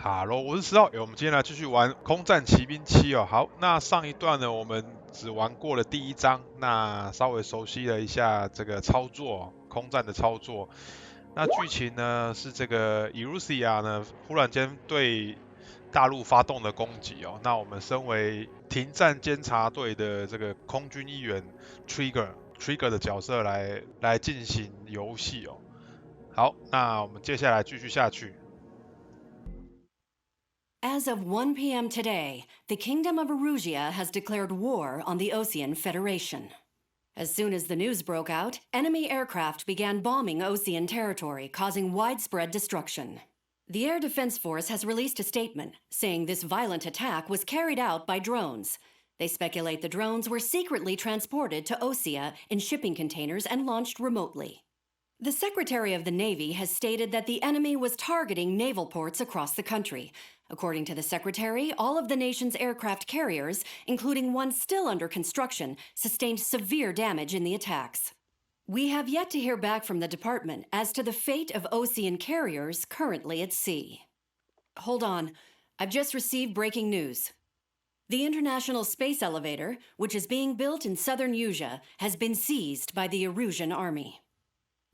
哈喽，我是10号。我们今天来继续玩《空战奇兵7》哦。好，那上一段呢，我们只玩过了第一章，那稍微熟悉了一下这个操作，空战的操作。那剧情呢是这个 Erusia 呢忽然间对大陆发动了攻击哦。那我们身为停战监察队的这个空军一员 trigger 的角色来进行游戏哦。好，那我们接下来继续下去。As of 1 p.m. today, the Kingdom of Erusia has declared war on the Osean Federation. As soon as the news broke out, enemy aircraft began bombing Osean territory, causing widespread destruction. The Air Defense Force has released a statement saying this violent attack was carried out by drones. They speculate the drones were secretly transported to Osea in shipping containers and launched remotely. The Secretary of the Navy has stated that the enemy was targeting naval ports across the country. According to the Secretary, all of the nation's aircraft carriers, including one still under construction, sustained severe damage in the attacks. We have yet to hear back from the department as to the fate of Osean carriers currently at sea. Hold on, I've just received breaking news. The International Space Elevator, which is being built in southern Usea, has been seized by the Erusian Army.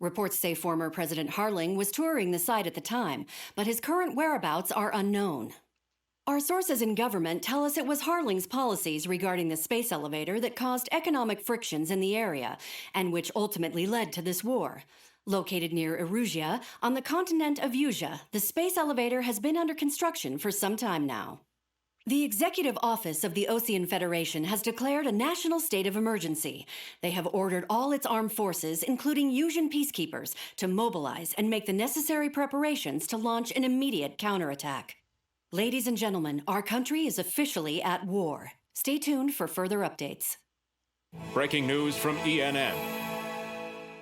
Reports say former President Harling was touring the site at the time, but his current whereabouts are unknown. Our sources in government tell us it was Harling's policies regarding the space elevator that caused economic frictions in the area, and which ultimately led to this war. Located near Erusia, on the continent of Usea, the space elevator has been under construction for some time now. The Executive Office of the Osean Federation has declared a national state of emergency. They have ordered all its armed forces, including Usean peacekeepers, to mobilize and make the necessary preparations to launch an immediate counterattack. Ladies and gentlemen, our country is officially at war. Stay tuned for further updates. Breaking news from ENN.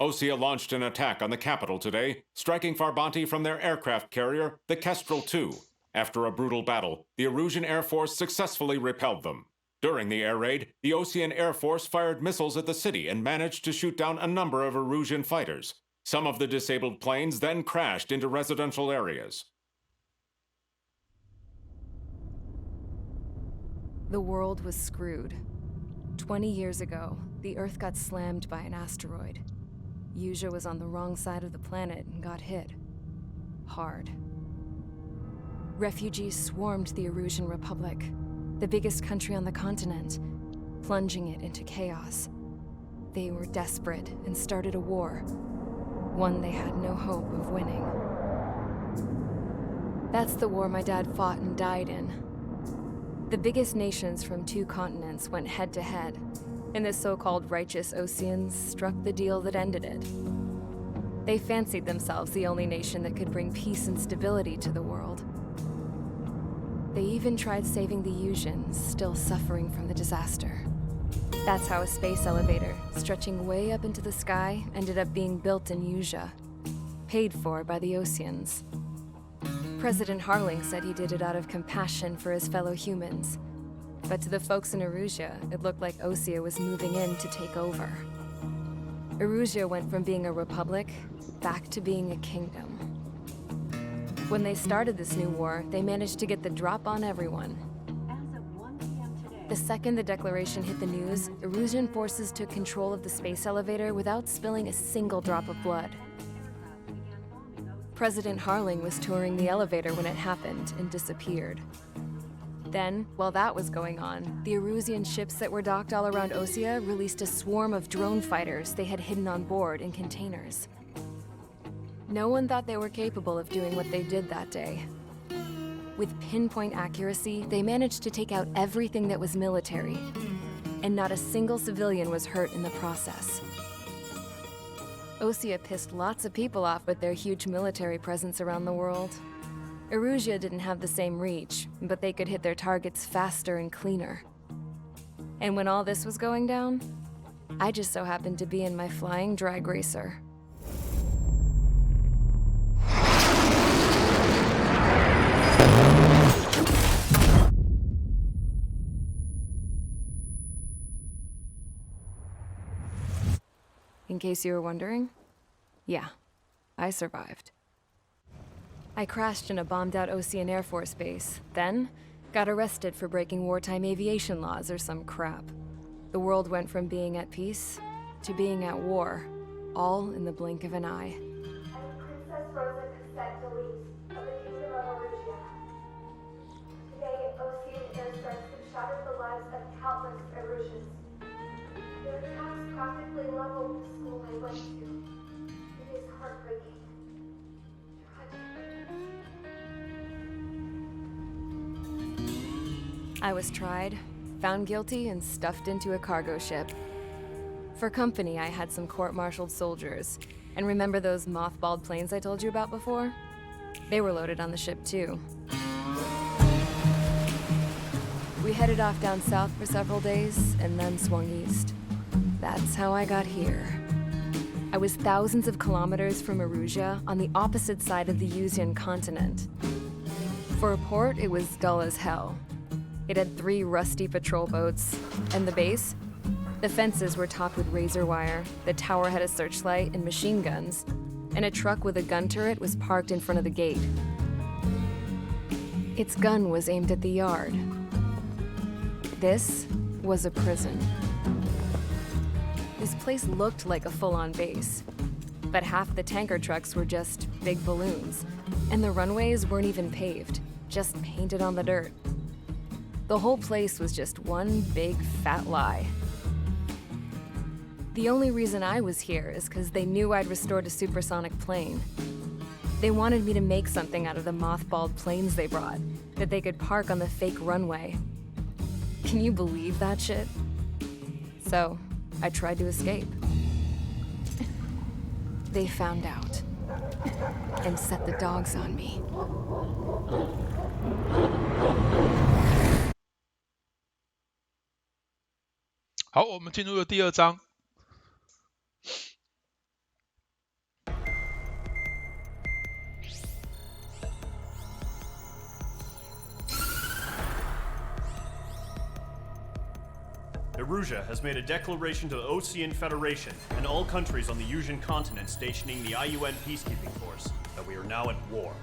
Osea launched an attack on the capital today, striking Farbanti from their aircraft carrier, the Kestrel II. After a brutal battle, the Erusian Air Force successfully repelled them. During the air raid, the Osean Air Force fired missiles at the city and managed to shoot down a number of Erusian fighters. Some of the disabled planes then crashed into residential areas. The world was screwed. 20 years ago, the Earth got slammed by an asteroid. Usea was on the wrong side of the planet and got hit. Hard. Refugees swarmed the Erusian Republic, the biggest country on the continent, plunging it into chaos. They were desperate and started a war, one they had no hope of winning. That's the war my dad fought and died in. The biggest nations from 2 continents went head-to-head, and the so-called righteous Oseans struck the deal that ended it. They fancied themselves the only nation that could bring peace and stability to the world. They even tried saving the Useans, still suffering from the disaster. That's how a space elevator, stretching way up into the sky, ended up being built in Usea, paid for by the Oseans. President Harling said he did it out of compassion for his fellow humans. But to the folks in Erusia, it looked like Osea was moving in to take over. Erusia went from being a republic back to being a kingdom. When they started this new war, they managed to get the drop on everyone. The second the declaration hit the news, Erusian forces took control of the space elevator without spilling a single drop of blood. President Harling was touring the elevator when it happened and disappeared. Then, while that was going on, the Erusian ships that were docked all around Osea released a swarm of drone fighters they had hidden on board in containers. No one thought they were capable of doing what they did that day. With pinpoint accuracy, they managed to take out everything that was military, and not a single civilian was hurt in the process. Osea pissed lots of people off with their huge military presence around the world. Erusia didn't have the same reach, but they could hit their targets faster and cleaner. And when all this was going down, I just so happened to be in my flying drag racer. In case you were wondering, yeah, I survived. I crashed in a bombed-out Ocean Air Force base, then got arrested for breaking wartime aviation laws or some crap. The world went from being at peace to being at war, all in the blink of an eye. I'm Princess Rosa Cassette Delise of the Kingdom of Erusia. Today, Ocean airstrikes have shattered the lives of countless Erusians. Their attacks practically leveled the school I went to. It is heartbreaking. I was tried, found guilty, and stuffed into a cargo ship. For company, I had some court-martialed soldiers. And remember those mothballed planes I told you about before? They were loaded on the ship, too. We headed off down south for several days, and then swung east. That's how I got here. I was thousands of kilometers from Erusia, on the opposite side of the Yuzian continent. For a port, it was dull as hell. It had 3 rusty patrol boats. And the base? The fences were topped with razor wire, the tower had a searchlight and machine guns, and a truck with a gun turret was parked in front of the gate. Its gun was aimed at the yard. This was a prison. This place looked like a full-on base, but half the tanker trucks were just big balloons, and the runways weren't even paved, just painted on the dirt. The whole place was just one big fat lie. The only reason I was here is because they knew I'd restored a supersonic plane. They wanted me to make something out of the mothballed planes they brought, that they could park on the fake runway. Can you believe that shit? So, I tried to escape. They found out, and set the dogs on me. 好，我们进入了第2章。Erusia has made a declaration to the Ocean Federation and all countries on the Yuzian continent stationing the IUN peacekeeping force that we are now at war.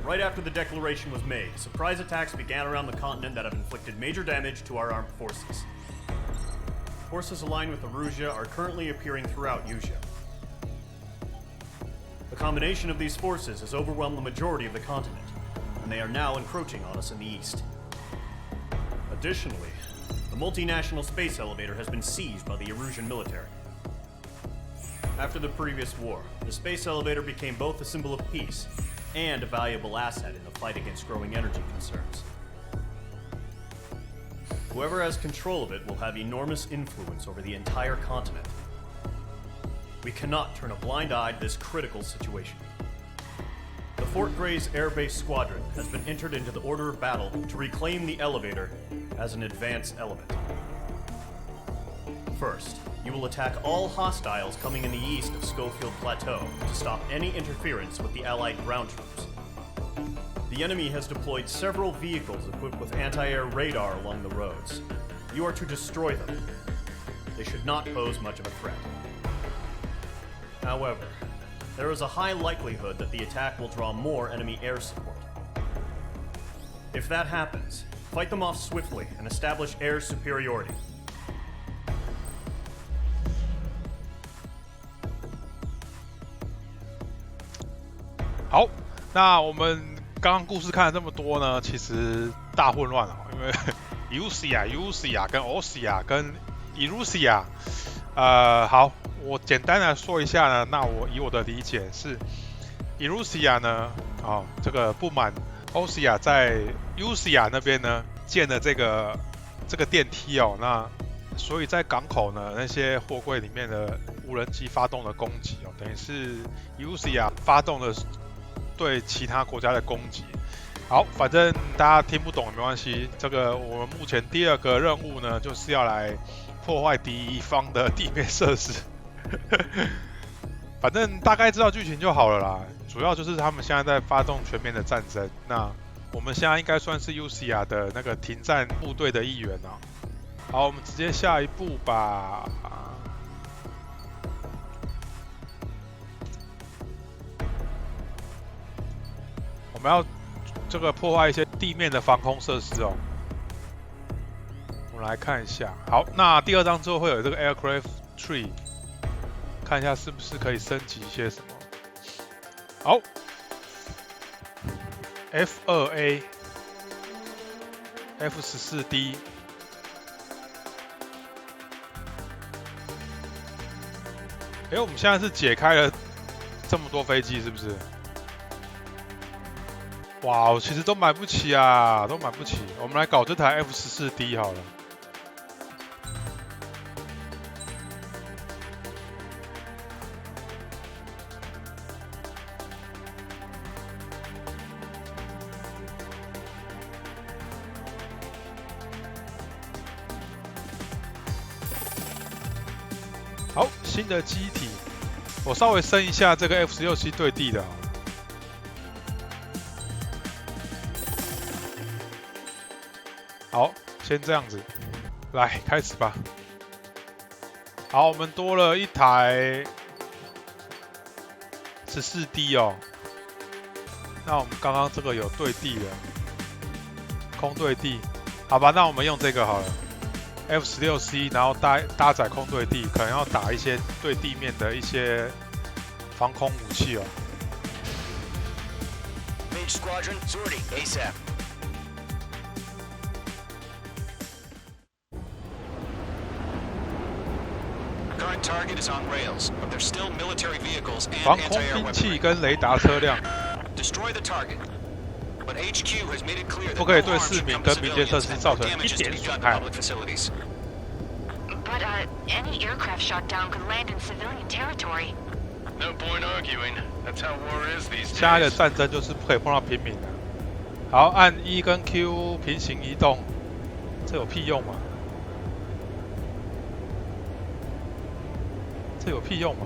Right after the declaration was made, surprise attacks began around the continent that have inflicted major damage to our armed forces. Forces aligned with Erusia are currently appearing throughout Yusia. The combination of these forces has overwhelmed the majority of the continent, and they are now encroaching on us in the east. Additionally, the multinational space elevator has been seized by the Erusian military. After the previous war, the space elevator became both a symbol of peace and a valuable asset in the fight against growing energy concerns. Whoever has control of it will have enormous influence over the entire continent. We cannot turn a blind eye to this critical situation. The Fort Gray's Air Base Squadron has been entered into the order of battle to reclaim the elevator as an advance element. First, you will attack all hostiles coming in the east of Schofield Plateau to stop any interference with the Allied ground troops. The enemy has deployed several vehicles equipped with anti-air radar along the roads. You are to destroy them. They should not pose much of a threat. However, there is a high likelihood that the attack will draw more enemy air support. If that happens, fight them off swiftly and establish air superiority. 好，那我们刚刚故事看了这么多呢，其实大混乱了，因为 Usia 跟 Osia 跟 Erusia， 好，我简单的说一下呢，那我以我的理解是 Erusia 呢，这个不满 Osia 在 Usia 那边呢建了这个电梯哦，那所以在港口呢那些货柜里面的无人机发动了攻击哦，等于是 Usia 发动了对其他国家的攻击。好，反正大家听不懂也没关系。这个我们目前第2个任务呢，就是要来破坏敌方的地面设施。反正大概知道剧情就好了啦。主要就是他们现在在发动全面的战争。那我们现在应该算是 Usia 的那个停战部队的一员啊。好，我们直接下一步吧。们要这个破坏一些地面的防空设施哦。我们来看一下，好，那第2章之后会有这个 aircraft tree， 看一下是不是可以升级一些什么。好 ，F2A、F14D。我们现在是解开了这么多飞机，是不是？哇，其实都买不起啊，都买不起。我们来搞这台 F14D 好了。好，新的机体，我稍微升一下这个 F16C 对地的。好，先这样子，来开始吧。好，我们多了一台14D 哦。那我们刚刚这个有对地的，空对地，好吧，那我们用这个好了。F16C， 然后搭载空对地，可能要打一些对地面的一些防空武器哦。Mage Squadron, sortie ASAP. Current target is on rails, but there's still military vehicles and 防空 anti-air 兵器 weaponry. 跟雷达车辆 Destroy the target. But HQ has made it clear 不 that 可以 no 对 harm 市 should 民 come to 跟民间设 civilians 施 and 造 no 成一 damage is 点 to be 损 done to 害。 public facilities. But, any aircraft shot down could land in civilian territory. No point arguing. That's how war is these 现在的 days. 战争就是不可以碰到平民的。好，按 E 跟 Q 平行移动，这有屁用吗？这有屁用吗？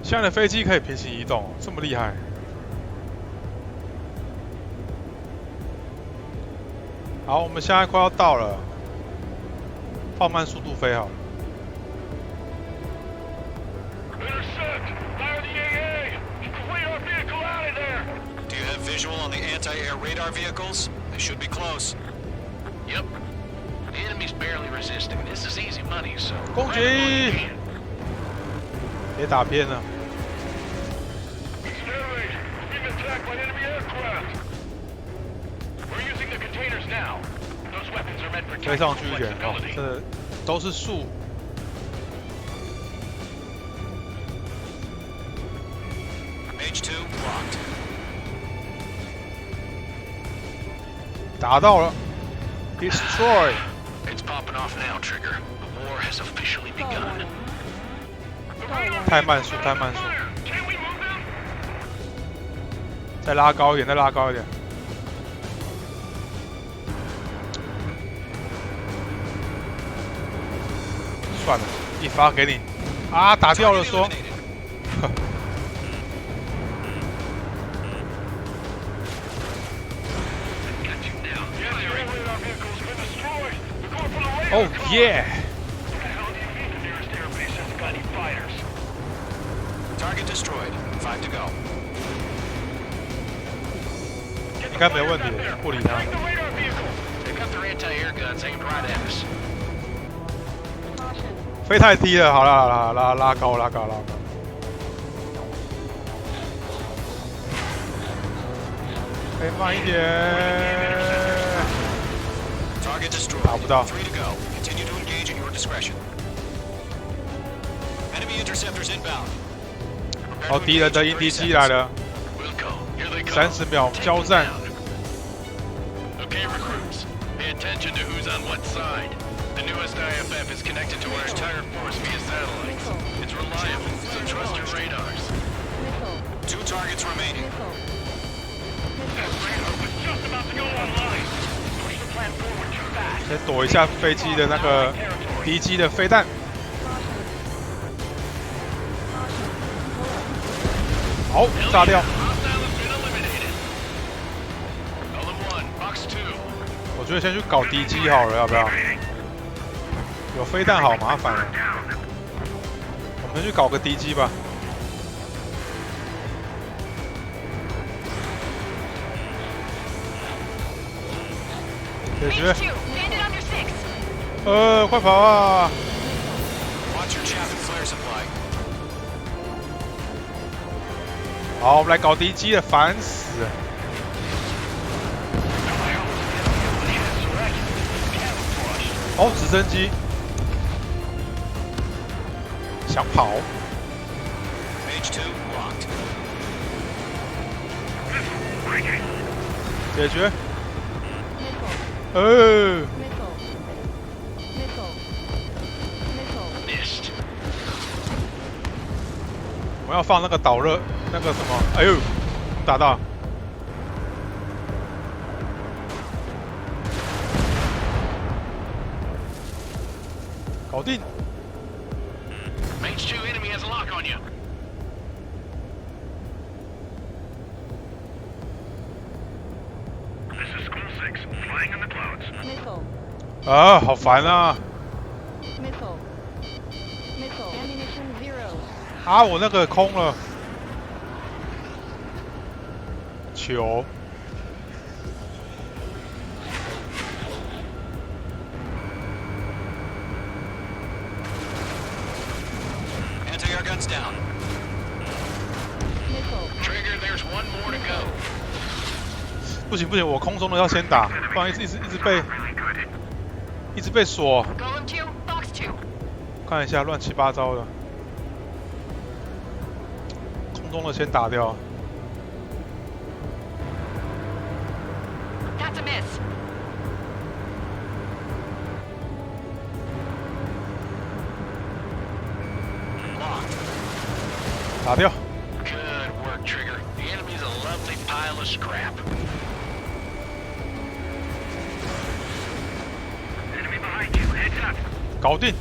现在的飞机可以平行移动，这么厉害？好，我们现在快要到了，放慢速度飞好了。Intercept! Fire the AA! Clear our vehicle out of there! Do you have visual on the anti-air radar vehicles? They should be close. Yep. The enemy's barely resisting. This is easy money, so... 攻击！别打偏了。 Snowraid, being attacked by enemy aircraft! We're using the containers now. Those weapons are meant for 飞上 tactical 去一点哦， flexibility. 这都是树。Mage 2 blocked. 打到了 ，destroy。 It's popping off now, Trigger. The war has officially begun. 太慢速，太慢速， Can we move them? 再拉高一点，再拉高一点。算了，一发给你。啊，打掉了说。 Oh yeah! Target destroyed. 5 to go. 应该没问题，不理他。 They've got their anti-air guns aimed right at us. 飞太低了，好了好了，拉高拉高拉高。飞慢一点。 Target destroyed. 打不到。 3 to go. Continue to engage at your discretion. Enemy interceptors inbound. 好，敌人的引敌机来了， We'll go. Here they come. 30秒交战。 Okay, recruits. Pay attention to who's on what side. The newest IFF is connected to our entire force via satellites. It's reliable, so trust your radars. 2 targets remaining. That radar was just about to go online. Push the plan forward too fast. 先躲一下飞机的那个敌机的飞弹。好，炸掉。 Hostile has been eliminated. Column 1, box 2. 我觉得先去搞敌机好了，要不要？有飞弹好麻烦啊。我们去搞个敌机吧。解决。 Phase 2, bandit under 6. 快跑啊！ Watch your chaff and flare supply. 好，我们来搞敌机了，烦死了！哦，直升机，想跑， Phase 2 locked. 解决。 Missed. 我要放那个导热，那个什么，哎呦，打到，搞定。 Mage 2 enemy has a lock on you. This is School 6, flying in the clouds. Missile. 啊，好烦啊！ Missile. Missile. Ammunition 0. 啊，我那个空了，球。 Anti-air guns down. Missile. Trigger, there's one more to go. 不行不行，我空中的要先打，不然一直被锁。 Golem 2, box 2. 看一下乱七八糟的，空中的先打掉。 That's a miss. 打掉。 Good work, Trigger. The enemy's a lovely pile of scrap. Enemy behind you, heads up. 搞定。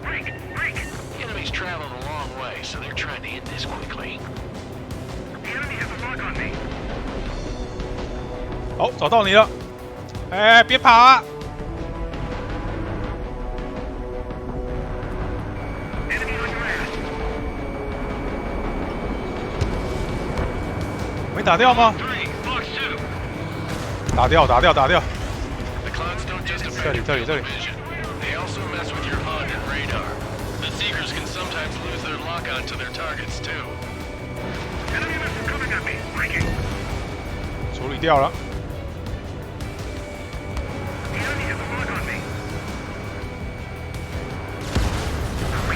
Break, break. The enemy's traveled a long way, so they're trying to end this quickly. The enemy has a lock on me. 好，找到你了。哎，别跑啊！ Enemy on your ass. 没打掉吗？ 3, box 2. 打掉，打掉，打掉。 The clouds don't just affect 这里，这里，这里。 vision. They also mess with your HUD and radar. The Seekers can sometimes lose their lock-on to their targets too. Enemy missile coming at me. Breaking. 处理掉了。 The enemy has a lock on me.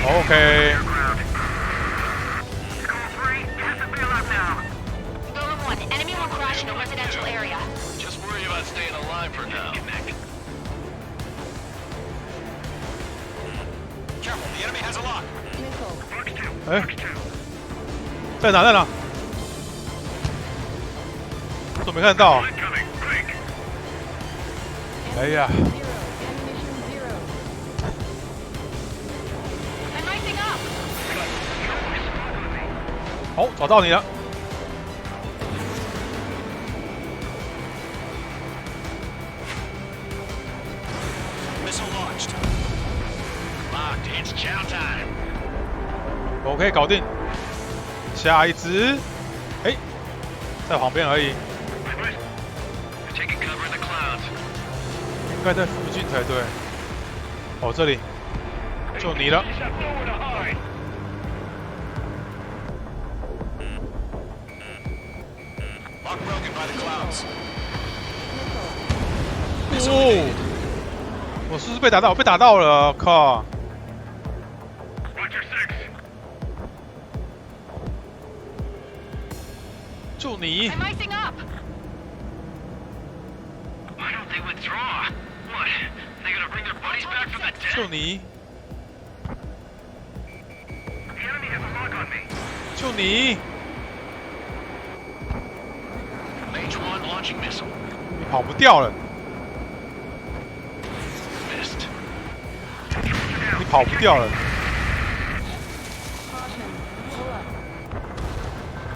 OK。 School 3, has to bail out now. Golem 1, enemy will crash in a residential area. Just worry about staying alive for now. Careful, the enemy has a lock. Missile. Box 2, 哎 box 2. 在哪？在哪？我怎么没看到？ Incoming, break. 哎呀， 0. Ammunition 0. I'm rising up. 好，找到你了。Missile launched. Locked, it's chow time. OK，搞定。下一只，哎，在旁边而已， We're taking cover in the clouds. 应该在附近才对。哦，这里，就你了。 Set nowhere to hide. Lock broken by the clouds. 哦，我是不是被打到？我被打到了，靠！ Watch your 6. 就你， I'm icing up. Why don't they withdraw? What? They gonna bring their buddies back from the dead? 就你， The enemy has a lock on me. 就你， Mage 1 launching missile. 你跑不掉了， Missed. 你跑不掉了。 Caution. Pull up.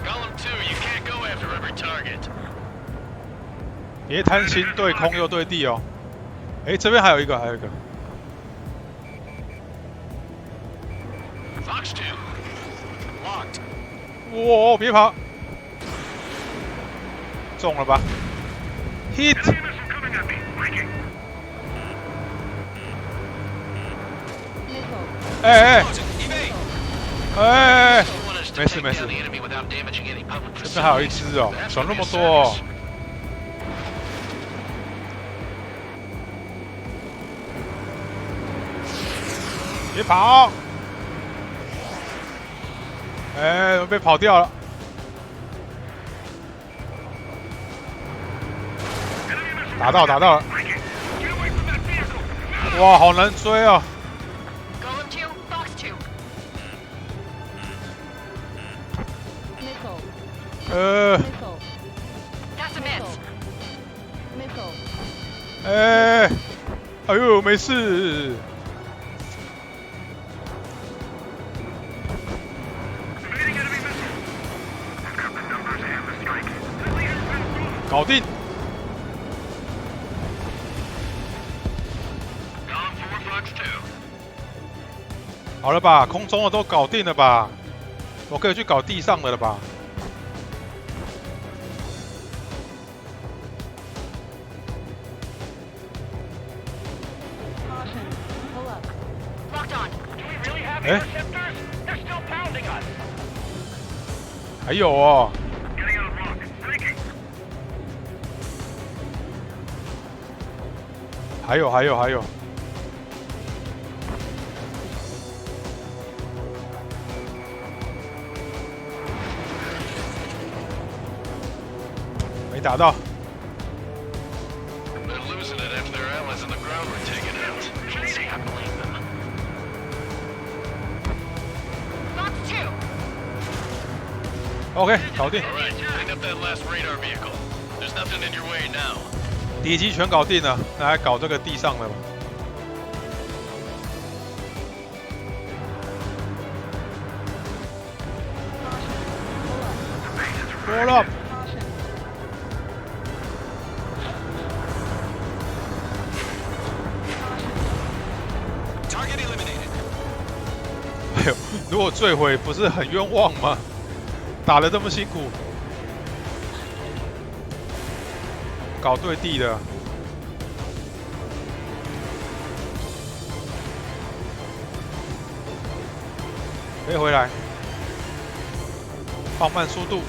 Golem 2, you can't go after every target. 别贪心，对空又对地哦。哎，这边还有一个，还有一个。 Fox 2. Locked. 哇，别跑！中了吧 ？Hit！ 哎，没事没事，这边还有一只哦，手那么多哦。别跑！哎，被跑掉了。打到了！哇，好难追哦。哎呦，没事。搞定。好了吧，空中的都搞定了吧？我可以去搞地上的了吧？哎，还有哦。还有。没打到。OK， 搞定。敌机全搞定了，那来搞这个地上了吧。Roll up。哎呦，如果坠毁不是很冤枉吗？打得这么辛苦，搞对地的。飞回来，放慢速度。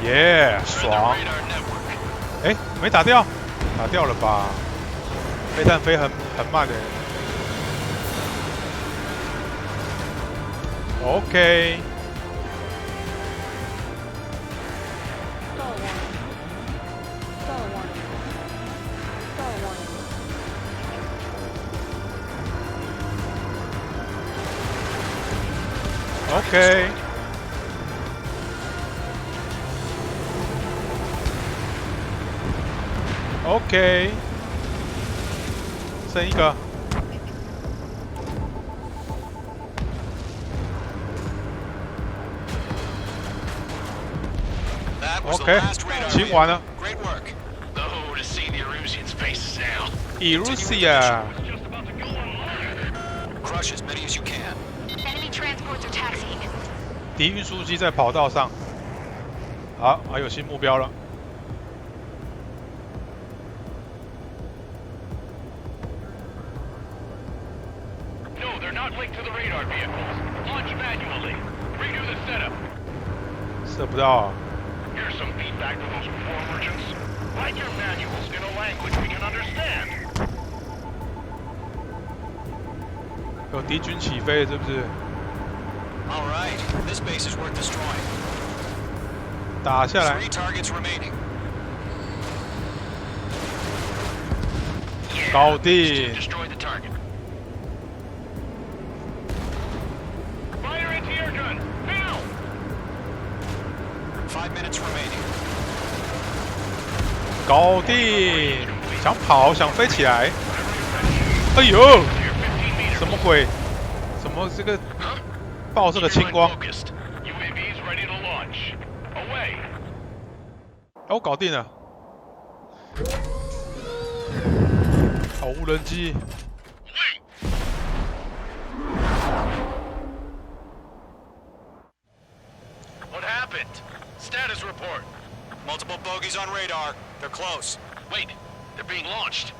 耶，爽！哎，没打掉，打掉了吧？飞弹飞很慢的。OK。OK。OK， 剩一个。OK， 清完了。Erusia。敌运输机在跑道上。好，还有新目标了。射不到啊。有敌军起飞，是不是？打下来。搞定。搞定！想跑，想飞起来。哎呦，什么鬼？什么这个爆射的青光？ ready to launch. Away. 哦，搞定了。好，无人机。What happened? Status report. Multiple bogies on radar. They're close. Wait, they're being launched.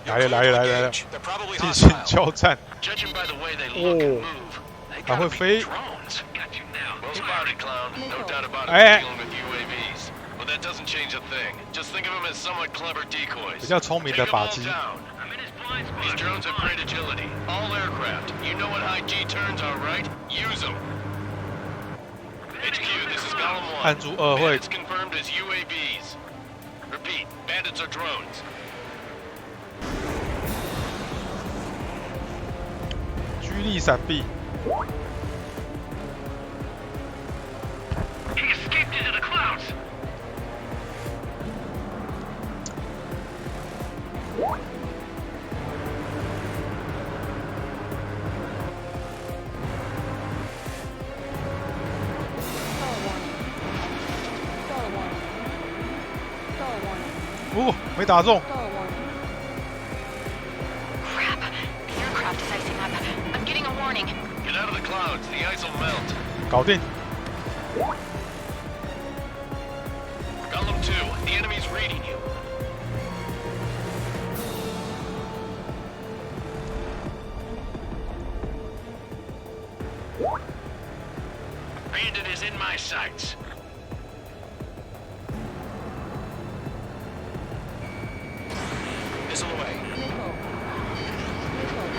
来了来了来了来了， They're probably 进行 hostile. 交战。 Judging by the way they look and move, they 还 gotta 会 be 飞。 drones. Got you now. Well spotted, clown. No doubt about it. Eh. Dealing with UAVs. But that doesn't change a thing. Just think of them as somewhat clever 比 decoys. 较聪明的 Take them 靶 all 机。 down. These drones have great agility. All aircraft. You know what high G turns are, right? Use them. HQ, this is Golem 1. 按住2会 Bandits confirmed as UAVs. Repeat, bandits are drones. 居力闪避。 He escaped into the clouds. Star 1. 哦，没打中。 Star 1. Crap. The aircraft is icing up. I'm getting a warning. Get out of the clouds. The ice will melt. 搞定。 Golem 2, the enemy's reading you. Bandit is in my sights. Missile away. Missile. Missile.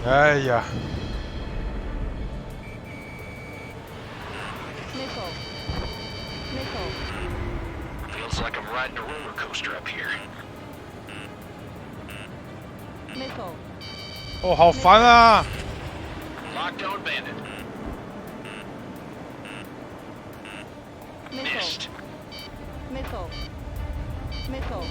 哎呀， Missile. Missile. Feels like I'm riding a roller coaster up here. Missile. 哦，好烦啊！ Lockdown bandit. Missile. Missed. Missile. Missile.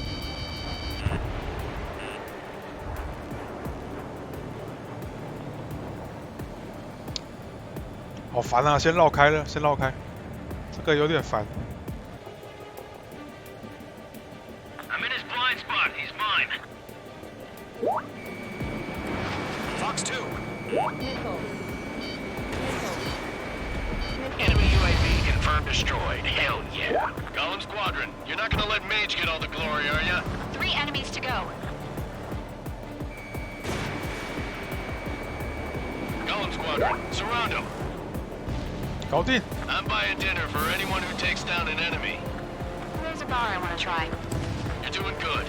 好烦啊！先绕开了，先绕开，这个有点烦。 I'm in his blind spot. He's mine. Fox 2. Missile. Missile. Enemy UAV confirmed destroyed. Hell yeah. Golem Squadron, you're not gonna let Mage get all the glory, are ya? 3 enemies to go. Golem Squadron, surround him. 搞定。 I'm buying dinner for anyone who takes down an enemy. There's a bar I want to try. You're doing good.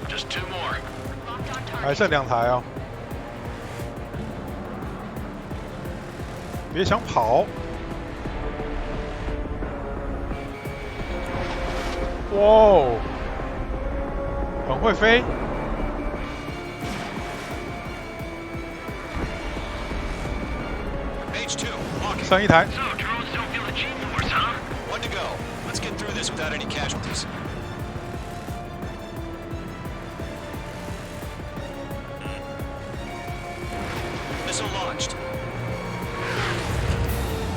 Just 2 more. Locked on 还 target. 剩2台哦。别想跑！哇哦，很会飞。 Mage 2. Locking. 剩1台。 So, drones don't feel the G-force, huh? 1 to go. Let's get through this without any casualties. Missile launched.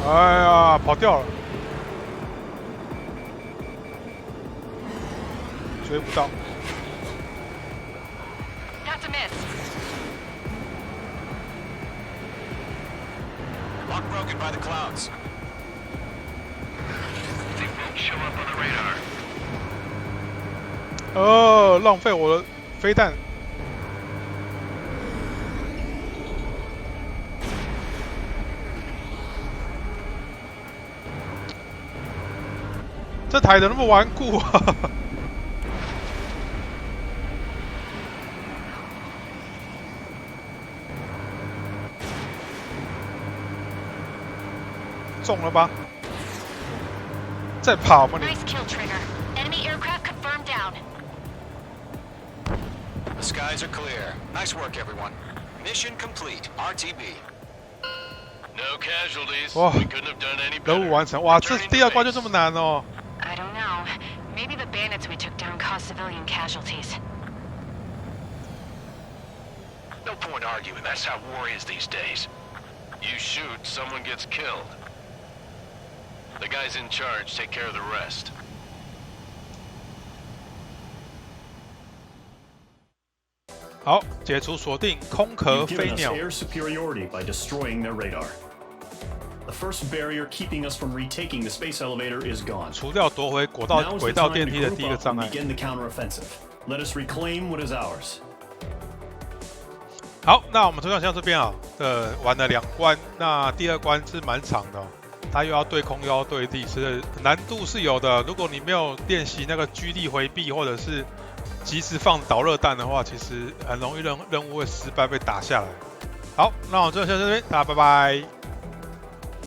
哎呀，跑掉了，追不到。 That's a miss. Lock broken by the clouds. They won't show up on the radar. 浪费我的飞弹。 这台怎么那么顽固啊？中了吧？再跑吗你？ Nice kill, Trigger. Enemy aircraft confirmed down. The skies are clear. Nice work, everyone. Mission complete. RTB. No casualties. 哇 We couldn't have done any 任 better. 务完成！哇，这 Returning 第 to 2关就 base. 这么难哦。 I don't know. Maybe the bandits we took down caused civilian casualties. No point arguing. That's how war is these days. You shoot, someone gets killed. The guys in charge take care of the rest. 好，解除锁定空壳 You've 飞 given us 鸟。 air superiority by destroying their radar. The first barrier keeping us from retaking the space elevator is gone. 除掉夺回轨 Now is 道 the 电 time 梯 to 的第一 group 个 up 障 and 碍。 begin the counteroffensive. Let us reclaim what is ours. 好，那我们头像像这边啊玩了2关，那第2关是蛮长的、它又要对空又要对地，所以难度是有的。如果你没有练习那个居力回避或者是及时放导热弹的话，其实很容易任务会失败被打下来。好，那我们就先到这边，大家拜拜。